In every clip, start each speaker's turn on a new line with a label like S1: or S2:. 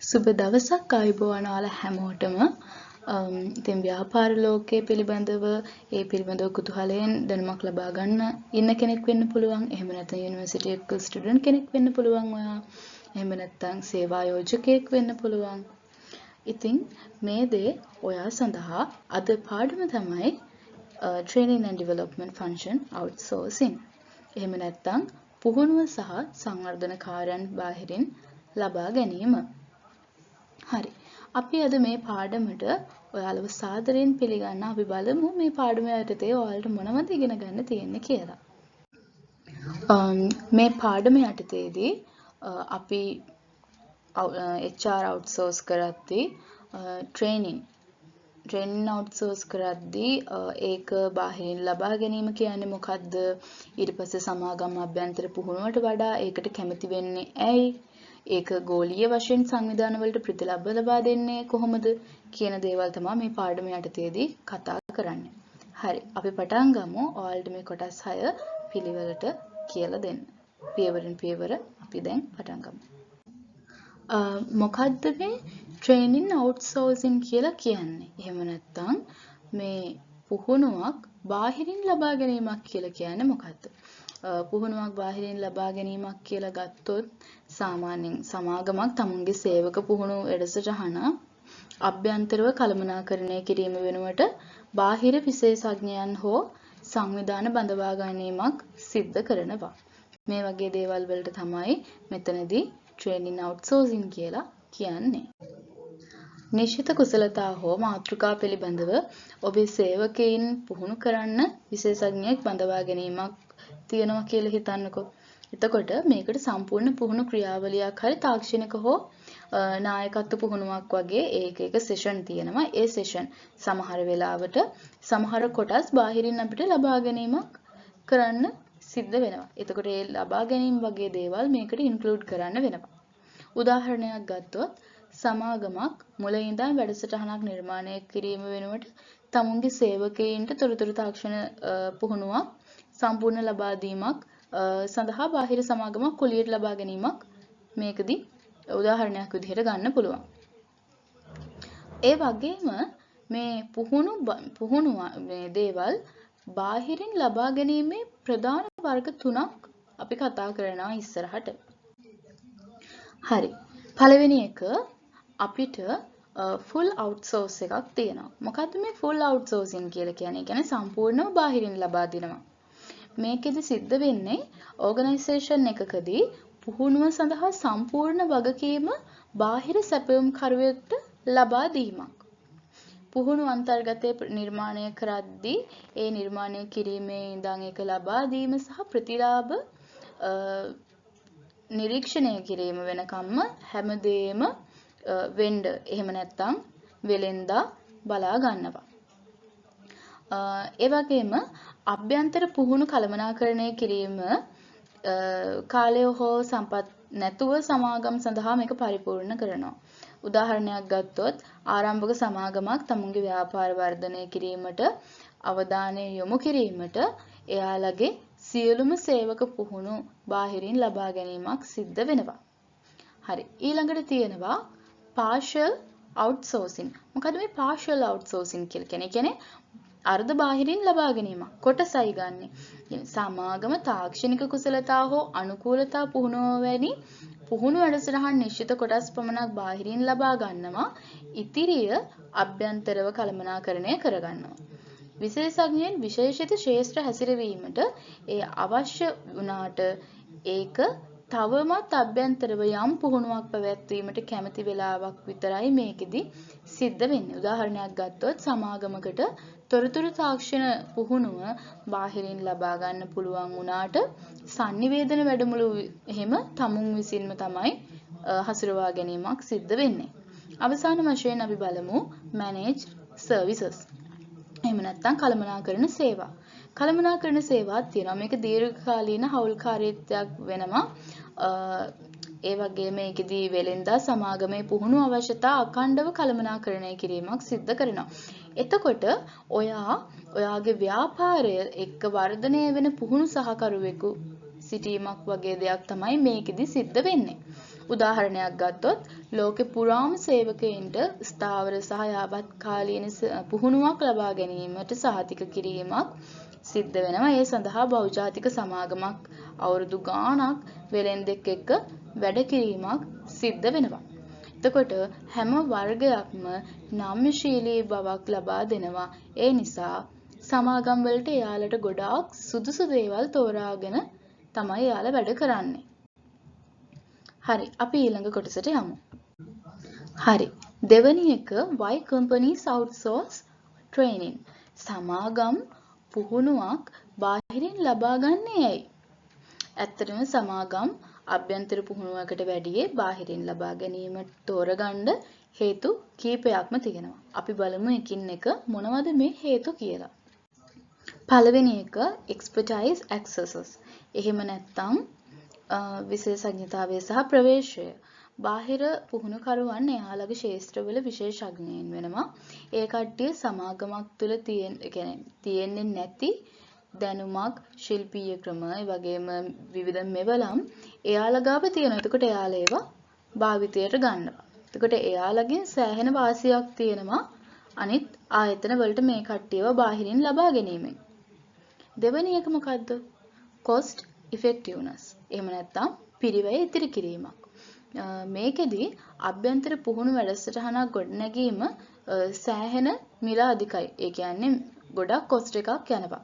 S1: සුබ දවසක් ආයුබෝවන් ඔයාලා හැමෝටම. ඉතින් ව්‍යාපාර ලෝකයේ පිළිබඳව ඒ පිළිබඳව කුතුහලයෙන් දැනුමක් ලබා ගන්න ඉන්න කෙනෙක් වෙන්න පුළුවන්. එහෙම නැත්නම් යුනිවර්සිටි එකක ස්ටුඩන්ට් කෙනෙක් වෙන්න පුළුවන් ඔයා. එහෙම නැත්නම් සේවා යෝජකයෙක් වෙන්න පුළුවන්. ඉතින් මේ දේ ඔයා සඳහා අද පාඩම තමයි training and development function outsourcing. එහෙම නැත්නම් පුහුණුව සහ සංවර්ධන කාර්යයන් බාහිරින් ලබා ගැනීම. හරි. අපි අද මේ පාඩමට ඔයාලව සාදරයෙන් පිළිගන්න අපි බලමු මේ පාඩම යටතේ ඔයාලට මොනවද ඉගෙන ගන්න තියෙන්නේ කියලා. මේ පාඩම යටතේදී අපි HR outsource කරද්දී training outsource කරද්දී ඒක බාහිරින් ලබා ගැනීම කියන්නේ මොකද්ද? ඊට පස්සේ සමාගම් අභ්‍යන්තර පුහුණුවට වඩා ඒකට කැමති වෙන්නේ ඇයි? ඒක ගෝලීය වශයෙන් සංවිධාන වලට ප්‍රතිලාභ ලබා දෙන්නේ කොහොමද කියන දේවල් තමයි මේ පාඩම යටතේදී කතා කරන්නේ. හරි. අපි පටන් ගමු. ඔයාලට මේ කොටස් 6 පිළිවෙලට කියලා දෙන්න. පියවරෙන් පියවර අපි දැන් පටන් ගමු. මොකද්ද මේ training outsourcing කියලා කියන්නේ? එහෙම නැත්නම් මේ පුහුණුවක් බාහිරින් ලබා ගැනීමක් කියලා කියන්නේ මොකද්ද? පුහුණුවක් බාහිරින් ලබා ගැනීමක් කියලා ගත්තොත් සාමාන්‍යයෙන් සමාගමක් තමුන්ගේ සේවක පුහුණු වැඩසටහන අභ්‍යන්තරව කළමනාකරණය කිරීම වෙනුවට බාහිර විශේෂඥයන් හෝ සංවිධාන බඳවා ගැනීමක් සිද්ධ කරනවා. මේ වගේ දේවල් වලට තමයි මෙතනදී training outsourcing කියලා කියන්නේ. නිශ්චිත කුසලතා හෝ මාතෘකා පිළිබඳව ඔබේ සේවකයින් පුහුණු කරන්න විශේෂඥයෙක් බඳවා ගැනීමක් තියෙනවා කියලා හිතන්නකෝ. එතකොට මේකට සම්පූර්ණ පුහුණු ක්‍රියාවලියක් හරි තාක්ෂණික හෝ නායකත්ව පුහුණුවක් වගේ එක සෙෂන් තියෙනවා. ඒ සෙෂන් සමහර වෙලාවට සමහර කොටස් බාහිරින් අපිට ලබා ගැනීමක් කරන්න සිද්ධ වෙනවා. එතකොට ඒ ලබා ගැනීම වගේ දේවල් මේකට ඉන්ක්ලූඩ් කරන්න වෙනවා. උදාහරණයක් ගත්තොත් සමාගමක් මුල ඉඳන් වැඩසටහනක් නිර්මාණය කිරීම වෙනුවට තමුන්ගේ සේවකයින්ට තොරතුරු තාක්ෂණ පුහුණුවක් සම්පූර්ණ ලබා දීමක් සඳහා බාහිර සමාගමක් කුලියට ලබා ගැනීමක් මේකදී උදාහරණයක් විදිහට ගන්න පුළුවන්. ඒ වගේම මේ පුහුණුව මේ දේවල් බාහිරින් ලබා ගැනීමේ ප්‍රධාන වර්ග තුනක් අපි කතා කරනවා ඉස්සරහට. හරි. පළවෙනි එක අපිට full outsource එකක් තියෙනවා. මොකද්ද මේ full outsourcing කියලා කියන්නේ? කියන්නේ සම්පූර්ණව බාහිරින් ලබා දෙනවා. මේකෙදි සිද්ධ වෙන්නේ ඕගනයිසේෂන් එකකදී පුහුණුව සඳහා සම්පූර්ණ වගකීම බාහිර සැපයුම්කරුවෙකුට ලබා දීමක්. පුහුණු අන්තර්ගතයේ නිර්මාණය කරද්දී ඒ නිර්මාණය කිරීමේ ඉඳන් ඒක ලබා දීම සහ ප්‍රතිලාභ නිරීක්ෂණය කිරීම වෙනකම්ම හැමදේම වෙන්ඩර් එහෙම නැත්නම් වෙලෙන්දා බලා ගන්නවා. ඒ වගේම අභ්‍යන්තර පුහුණු කළමනාකරණය කිරීම කාලය හෝ සම්පත් නැතුව සමාගම් සඳහා මේක පරිපූර්ණ කරනවා. උදාහරණයක් ගත්තොත් ආරම්භක සමාගමක් තමුන්ගේ ව්‍යාපාර වර්ධනය කිරීමට අවධානය යොමු කිරීමට එයාලගේ සියලුම සේවක පුහුණු බාහිරින් ලබා ගැනීමක් සිද්ධ වෙනවා. හරි. ඊළඟට තියෙනවා partial outsourcing. මොකද මේ partial outsourcing කියලා කියන්නේ අර්ධ බාහිරින් ලබා ගැනීමක්. කොටසයි ගන්නෙ. සමාගම තාක්ෂණික කුසලතා හෝ අනුකූලතා පුහුණුව වැනි පුහුණු වැඩසටහන් නිශ්චිත කොටස් පමණක් බාහිරින් ලබා ගන්නවා. ඉතිරිය අභ්‍යන්තරව කළමනාකරණය කරගන්නවා. විශේෂඥයන් විශේෂිත ශාස්ත්‍ර හැසිරවීමට ඒ අවශ්‍ය වුණාට ඒක තවමත් අභ්‍යන්තරව යම් පුහුණුවක් පැවැත්වීමට කැමති වෙලාවක් විතරයි මේකෙදි සිද්ධ වෙන්නේ. උදාහරණයක් ගත්තොත් සමාගමකට තොරතුරු තාක්ෂණ පුහුණුව බාහිරින් ලබා ගන්න පුළුවන් වුණාට sannivedana වැඩමුළු එහෙම තමුන් විසින්ම තමයි හසුරවා ගැනීමක් සිද්ධ වෙන්නේ. අවසාන වශයෙන් අපි බලමු managed services. එහෙම නැත්නම් කළමනාකරණ සේවා. කළමනාකරණ සේවාවක් තියෙනවා. මේක දීර්ඝකාලීන හවුල්කාරීත්වයක් වෙනවා. ඒ වගේම මේකෙදී වෙලෙන්දා සමාගමේ පුහුණු අවශ්‍යතා අඛණ්ඩව කළමනාකරණය කිරීමක් සිද්ධ කරනවා. එතකොට ඔයාගේ ව්‍යාපාරය එක්ක වර්ධනය වෙන පුහුණු සහකරුවෙකු සිටීමක් වගේ දෙයක් තමයි මේකෙදී සිද්ධ වෙන්නේ. උදාහරණයක් ගත්තොත් ලෝකෙ පුරාම සේවකයින්ට ස්ථාවර සහ යාබත්කාලීන පුහුණුවක් ලබා ගැනීමට සහතික කිරීමක් සිද්ධ වෙනවා. ඒ සඳහා බහුජාතික සමාගමක් අවුරුදු ගාණක් වෙළෙන්දෙක් එක්ක වැඩ කිරීමක් සිද්ධ වෙනවා. එතකොට හැම වර්ගයක්ම නම්‍යශීලී බවක් ලබා දෙනවා. ඒ නිසා සමාගම් වලට එයාලට ගොඩාක් සුදුසු දේවල් තෝරාගෙන තමයි එයාලා වැඩ කරන්නේ. හරි, අපි ඊළඟ කොටසට යමු. හරි. දෙවැනි එක why companies outsource training. සමාගම් පුහුණුවක් බාහිරින් ලබා ගන්නේ ඇයි? ඇත්තටම සමාගම් අභ්‍යන්තර පුහුණුවකට වැඩිය බාහිරින් ලබා ගැනීමට තෝරගන්න හේතු කීපයක්ම තියෙනවා. අපි බලමු එකින් එක මොනවද මේ හේතු කියලා. පළවෙනි එක expertise accesses. එහෙම නැත්නම් විශේෂඥතාවය සහ ප්‍රවේශය. බාහිර පුහුණුකරුවන් එයාලගේ ශාස්ත්‍රවල විශේෂඥයින් වෙනවා. ඒ කට්ටිය සමාගමක් තුළ තියෙන්නේ නැති දැනුමක්, ශිල්පීය ක්‍රම, ඒ වගේම විවිධ මෙවලම් එයාලා ගාව තියෙනවා. එතකොට එයාලා ඒවා භාවිතයට ගන්නවා. එතකොට එයාලගෙන් සෑහෙන වාසියක් තියෙනවා අනිත් ආයතන වලට මේ කට්ටියව බාහිරින් ලබා ගැනීමෙන්. දෙවෙනි එක මොකද්ද? cost effectiveness. එහෙම නැත්නම් පිරිවැය ඉතිරි කිරීමක්. මේකෙදි අභ්‍යන්තර පුහුණු වැඩසටහනක් ගොඩනැගීම සෑහෙන මිල අධිකයි. ඒ කියන්නේ ගොඩක් cost එකක් යනවා.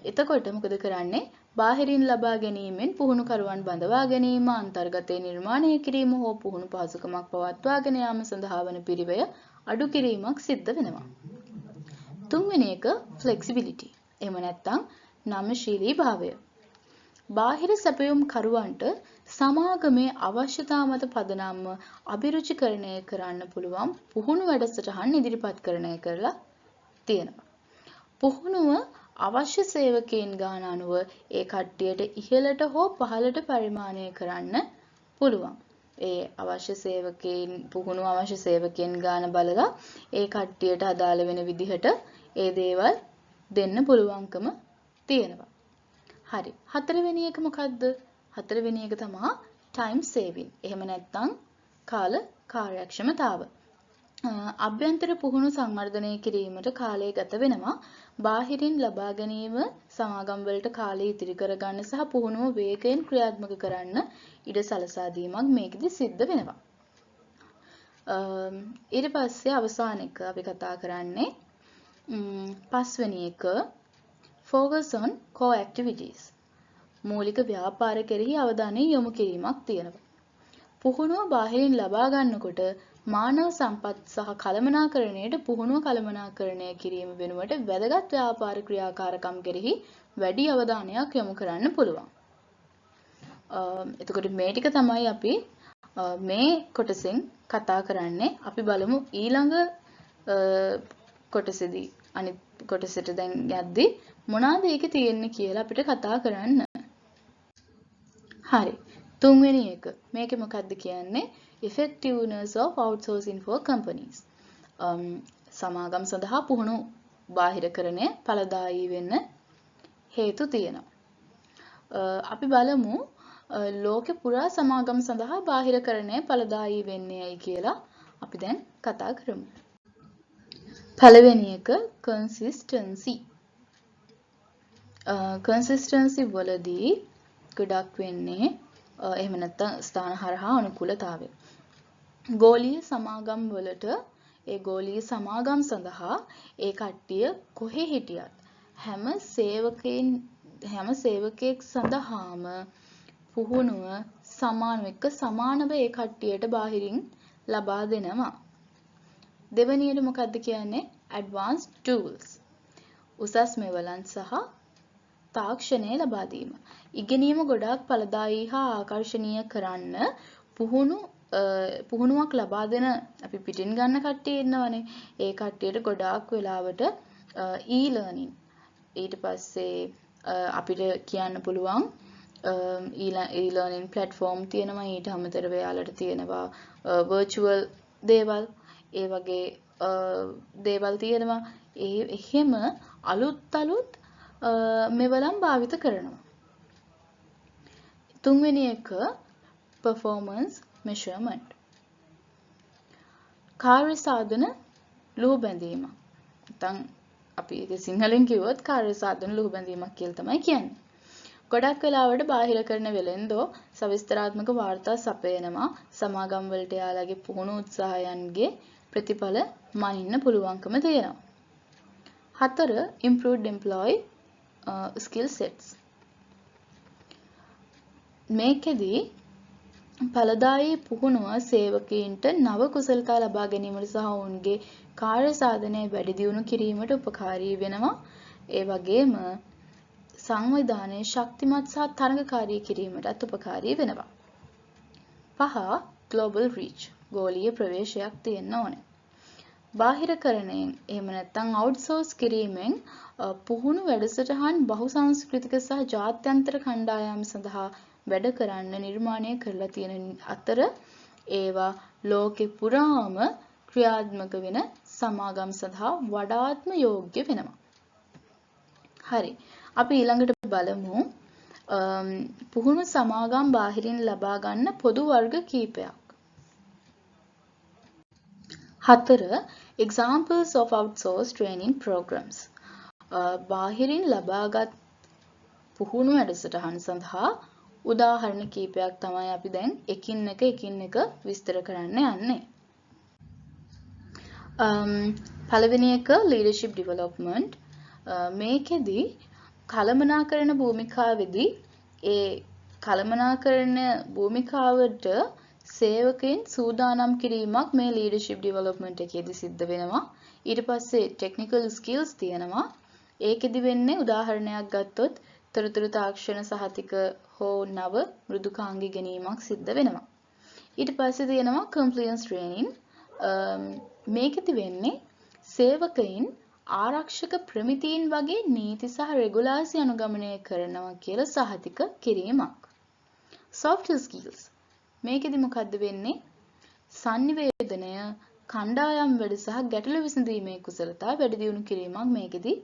S1: එතකොට මොකද කරන්නේ? බාහිරින් ලබා ගැනීමෙන් පුහුණුකරුවන් බඳවා ගැනීම, අන්තර්ගතයේ නිර්මාණය කිරීම හෝ පුහුණු පහසුකමක් පවත්වාගෙන යාම සඳහා වන පිරිවැය අඩු කිරීමක් සිද්ධ වෙනවා. තුන්වෙනි එක flexibility. එහෙම නැත්නම් නම්‍යශීලී භාවය. බාහිර සැපයුම් කරුවන්ට සමාගමේ අවශ්‍යතා මත පදනම්ව අභිරුචිකරණය කරන්න පුළුවන් පුහුණු වැඩසටහන් ඉදිරිපත් කරණය කරලා තියෙනවා. පුහුණුව අවශ්‍ය සේවකයන් ගාන අනුව ඒ කට්ටියට ඉහළට හෝ පහළට පරිමාණය කරන්න පුළුවන්. ඒ අවශ්‍ය සේවකයන් පුහුණුව අවශ්‍ය සේවකයන් ගාන බලලා ඒ කට්ටියට අදාළ වෙන විදිහට ඒ දේවල් දෙන්න පුළුවන්කම තියෙනවා. හරි. හතරවෙනි එක මොකද්ද? හතරවෙනි එක තමයි time saving. එහෙම නැත්නම් කාල කාර්යක්ෂමතාව. අභ්‍යන්තර පුහුණු සංවර්ධනය කිරීමට කාලය ගත වෙනවා. බාහිරින් ලබා ගැනීම සමාගම් වලට කාලය ඉතිරි කරගන්න සහ පුහුණුව වේගයෙන් ක්‍රියාත්මක කරන්න ඉඩ සලසා දීමක් මේකෙදි සිද්ධ වෙනවා. ඊට පස්සේ අවසාන එක අපි කතා කරන්නේ පස්වෙනි එක focus on core activities. මූලික ව්‍යාපාර කෙරෙහි අවධානය යොමු කිරීමක් තියෙනවා. පුහුණුව බාහිරින් ලබා ගන්නකොට මානව සම්පත් සහ කළමනාකරණයට පුහුණුව කළමනාකරණය කිරීම වෙනුවට වැදගත් ව්‍යාපාර ක්‍රියාකාරකම් කෙරෙහි වැඩි අවධානයක් යොමු කරන්න පුළුවන්. එතකොට මේ ටික තමයි අපි මේ කොටසෙන් කතා කරන්නේ. අපි බලමු ඊළඟ කොටසේදී අනිත් කොටසට දැන් යද්දී මොනවාද ඒකේ තියෙන්නේ කියලා අපිට කතා කරන්න. හරි. තුන්වෙනි එක. මේකේ මොකද්ද කියන්නේ? effectiveness of outsourcing for companies. සමාගම් සඳහා පුහුණු බාහිරකරණය ඵලදායී වෙන්න හේතු තියෙනවා. අපි බලමු ලෝකෙ පුරා සමාගම් සඳහා බාහිරකරණය ඵලදායී වෙන්නේ ඇයි කියලා අපි දැන් කතා කරමු. පළවෙනි එක consistency. consistency වලදී ගොඩක් වෙන්නේ එහෙම නැත්නම් ස්ථාන හරහා අනුකූලතාවය. ගෝලීය සමාගම් වලට ඒ ගෝලීය සමාගම් සඳහා ඒ කට්ටිය කොහේ හිටියත් හැම සේවකයෙක් සඳහාම පුහුණුව සමානව ඒ කට්ටියට බාහිරින් ලබා දෙනවා. දෙවැනියට මොකද්ද කියන්නේ? advanced tools. උසස් මෙවලන් සහ තාක්ෂණය ලබා දීම. ඉගෙනීම ගොඩාක් ඵලදායී හා ආකර්ශනීය කරන්න පුහුණුවක් ලබා දෙන අපි පිටින් ගන්න කට්ටිය ඉන්නවනේ. ඒ කට්ටියට ගොඩාක් වෙලාවට e-learning ඊට පස්සේ අපිට කියන්න පුළුවන් e-learning platform තියෙනවා. ඊට අමතරව යාලට තියෙනවා virtual දේවල්. ඒ වගේ දේවල් තියෙනවා. එහෙම අලුත් මෙවලම් භාවිත කරනවා. තුන්වෙනි එක performance measurement. කාර්ය සාධන ලුහු බැඳීම. නැත්නම් අපි ඒක සිංහලෙන් කිව්වොත් කාර්ය සාධන ලුහු බැඳීමක් කියලා තමයි කියන්නේ. ගොඩක් වෙලාවට බාහිර කරන වෙලෙන්දෝ සවිස්තරාත්මක වාර්තා සපයනවා සමාගම් වලට යාළගේ පුහුණු උත්සාහයන්ගේ ප්‍රතිඵල මනින්න පුළුවන්කම තියෙනවා. 4. improved employee skill sets. මේකෙදී ඵලදායී පුහුණුව සේවකයින්ට නව කුසලතා ලබා ගැනීමට සහ ඔවුන්ගේ කාර්ය සාධනය වැඩි දියුණු කිරීමට උපකාරී වෙනවා. ඒ වගේම සංවිධානයේ ශක්තිමත් සහ තරඟකාරී කිරීමටත් උපකාරී වෙනවා. 5. global reach. ගෝලීය ප්‍රවේශයක් තියෙන්න ඕනේ. බාහිරකරණයෙන් එහෙම නැත්නම් අවුට්සෝස් කිරීමෙන් පුහුණු වැඩසටහන් බහුසංස්කෘතික සහ ජාත්‍යන්තර කණ්ඩායම් සඳහා වැඩ කරන්න නිර්මාණය කරලා තියෙන අතර ඒවා ලෝකෙ පුරාම ක්‍රියාත්මක වෙන සමාගම් සඳහා වඩාත්ම යෝග්‍ය වෙනවා. හරි. අපි ඊළඟට බලමු පුහුණු සමාගම් බාහිරින් ලබා ගන්න පොදු වර්ග කීපයක්. 4. Examples of outsourced training programs. බාහිරින් ලබාගත් පුහුණු වැඩසටහන් සඳහා උදාහරණ කීපයක් තමයි අපි දැන් එකින් එක විස්තර කරන්න යන්නේ. පළවෙනි එක leadership development. මේකෙදී කළමනාකරණ භූමිකාවේදී ඒ කළමනාකරණ භූමිකාවට සේවකයන් සූදානම් කිරීමක් මේ leadership development එකේදී සිද්ධ වෙනවා. ඊට පස්සේ technical skills තියෙනවා. ඒකෙදි වෙන්නේ උදාහරණයක් ගත්තොත් තොරතුරු තාක්ෂණ සහතික හෝ නව මෘදුකාංග ගැනීමක් සිද්ධ වෙනවා. ඊට පස්සේ තියෙනවා compliance training. මේකෙදි වෙන්නේ සේවකයන් ආරක්ෂක ප්‍රමිතීන් වගේ නීති සහ රෙගුලාසි අනුගමනය කරනවා කියලා සහතික කිරීමක්. soft skills. මේකෙදි මොකද්ද වෙන්නේ? sannivedana කණ්ඩායම් වැඩ සහ ගැටලු විසඳීමේ කුසලතා වැඩි දියුණු කිරීමක් මේකෙදි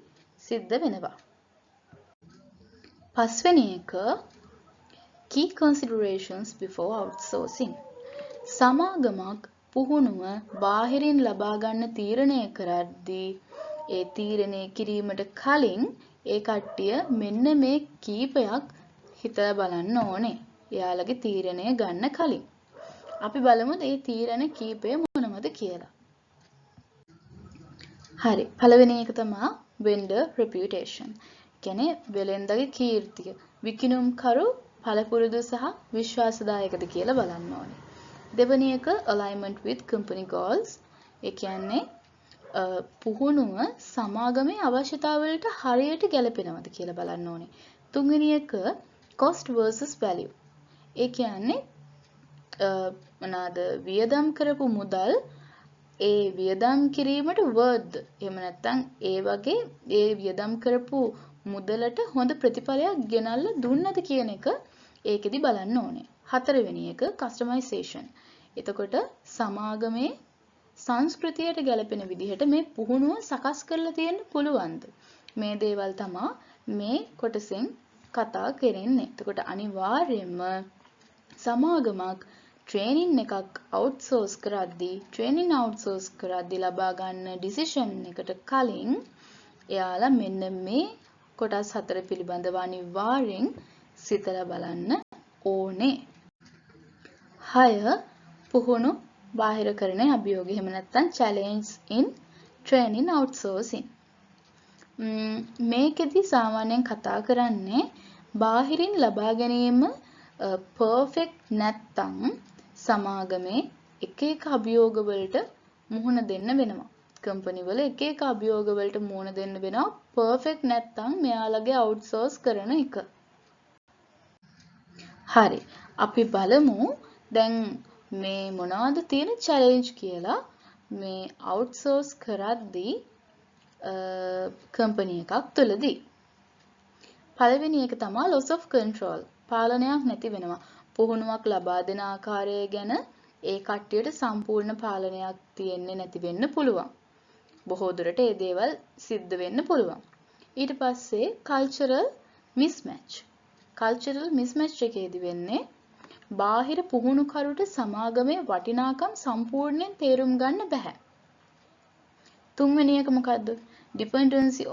S1: සිද්ධ වෙනවා. පස්වෙනි එක key considerations before outsourcing. සමාගමක් පුහුණුව බාහිරින් ලබා ගන්න තීරණය කරද්දී ඒ තීරණය කිරීමට කලින් ඒ කට්ටිය මෙන්න මේ කීපයක් හිතලා බලන්න ඕනේ. එයාලගේ තීරණය ගන්න කලින්. අපි බලමු මේ තීරණ කීපය මොනවද කියලා. හරි. පළවෙනි එක තමයි vendor reputation. කියන්නේ වෙලෙන්දගේ කීර්තිය. විකිණුම්කරු පළපුරුදු සහ විශ්වාසදායකද කියලා බලන්න ඕනේ. දෙවෙනි එක alignment with company goals. ඒ කියන්නේ පුහුණුව සමාගමේ අවශ්‍යතාවලට හරියට ගැලපෙනවද කියලා බලන්න ඕනේ. තුන්වෙනි එක cost versus value. ඒ කියන්නේ මොනවාද වියදම් කරපු මුදල් ඒ වියදම් කිරීමට worth එහෙම නැත්නම් ඒ වගේ ඒ වියදම් කරපු මුදලට හොඳ ප්‍රතිඵලයක් ගෙනල්ලා දුන්නද කියන එක ඒකෙදි බලන්න ඕනේ. හතරවෙනි එක customization. එතකොට සමාගමේ සංස්කෘතියට ගැලපෙන විදිහට මේ පුහුණුව සකස් කරලා තියෙන්න පුළුවන්ද? මේ දේවල් තමයි මේ කොටසෙන් කතා කරන්නේ. එතකොට අනිවාර්යයෙන්ම සමාගමක් ට්‍රේනින් එකක් අවුට්සෝස් කරද්දී ලබා ගන්න ඩිසිෂන් එකට කලින් එයාලා මෙන්න මේ කොටස් හතර පිළිබඳව අනිවාර්යෙන් සිතලා බලන්න ඕනේ. 6 පුහුණු බාහිරකරණයේ අභියෝග එහෙම නැත්නම් challenge in training outsourcing. මේකෙදි සාමාන්‍යයෙන් කතා කරන්නේ බාහිරින් ලබා ගැනීම perfect නැත්නම් සමාගමේ එක එක අභියෝග වලට මුහුණ දෙන්න වෙනවා. කම්පැනි වල එක එක අභියෝග වලට මුහුණ දෙන්න වෙනවා perfect නැත්නම් මෙයාලගේ outsource කරන එක. හරි. අපි බලමු දැන් මේ මොනවද තියෙන challenge කියලා මේ outsource කරද්දී කම්පැනි එකක් තුළදී. පළවෙනි එක තමයි loss of control. පාලනයක් නැති වෙනවා. පුහුණුවක් ලබා දෙන ආකාරය ගැන ඒ කට්ටියට සම්පූර්ණ පාලනයක් තියෙන්නේ නැති වෙන්න පුළුවන්. බොහෝ දුරට මේ දේවල් සිද්ධ වෙන්න පුළුවන්. ඊට පස්සේ cultural mismatch. cultural mismatch එකේදී වෙන්නේ බාහිර පුහුණුකරුට සමාගමේ වටිනාකම් සම්පූර්ණයෙන් තේරුම් ගන්න බෑ. තුන්වෙනි එක මොකද්ද? dependency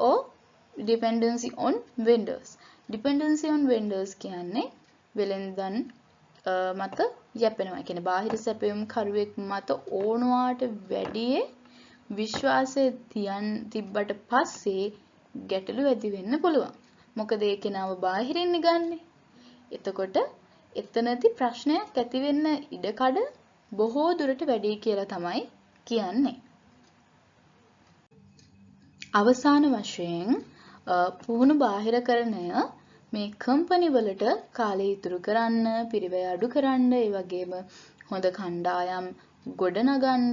S1: on vendors. dependency on vendors කියන්නේ වෙළෙන්දන් මත යැපෙනවා. ඒ කියන්නේ බාහිර සැපයුම් කරුවෙක් මත ඕනවාට වැඩියේ විශ්වාසය තිබ්බට පස්සේ ගැටලු ඇති වෙන්න පුළුවන්. මොකද ඒ කෙනාව බාහිරින් ගන්නෙ. එතකොට එතනදී ප්‍රශ්නයක් ඇති වෙන්න ඉඩකඩ බොහෝ දුරට වැඩි කියලා තමයි කියන්නේ. අවසාන වශයෙන් පුහුණු බාහිරකරණය මේ කම්පැනි වලට කාලය ඉතුරු කරන්න, පිරිවැය අඩු කරන්න, ඒ වගේම හොඳ කණ්ඩායම් ගොඩනගන්න,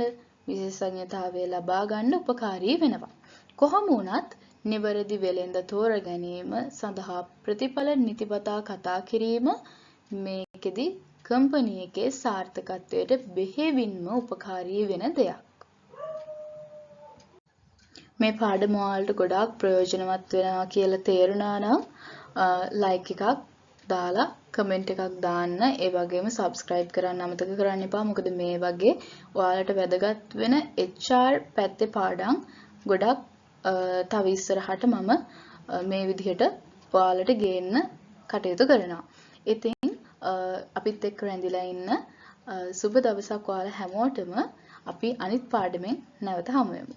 S1: විශේෂඥතාවය ලබා ගන්න උපකාරී වෙනවා. කොහොම වුණත් නිවැරදි වෙළෙඳ තෝර ගැනීම සඳහා ප්‍රතිඵල නිතිපතා කතා කිරීම මේකෙදි කම්පැනි එකේ සාර්ථකත්වයට බෙහෙවින්ම උපකාරී වෙන දෙයක්. මේ පාඩම ඔයාලට ගොඩාක් ප්‍රයෝජනවත් වෙනවා කියලා තේරුණා නම් ලයික් එකක් දාලා කමෙන්ට් එකක් දාන්න. ඒ වගේම සබ්ස්ක්‍රයිබ් කරන්න අමතක කරන්න එපා. මොකද මේ වගේ ඔයාලට වැදගත් වෙන HR පැත්තේ පාඩම් ගොඩක් තව ඉස්සරහට මම මේ විදිහට ඔයාලට ගේන්න කටයුතු කරනවා. ඉතින් අපිත් එක්ක රැඳිලා ඉන්න සුබ දවසක් ඔයාලා හැමෝටම. අපි අනිත් පාඩමෙන් නැවත හමු වෙමු.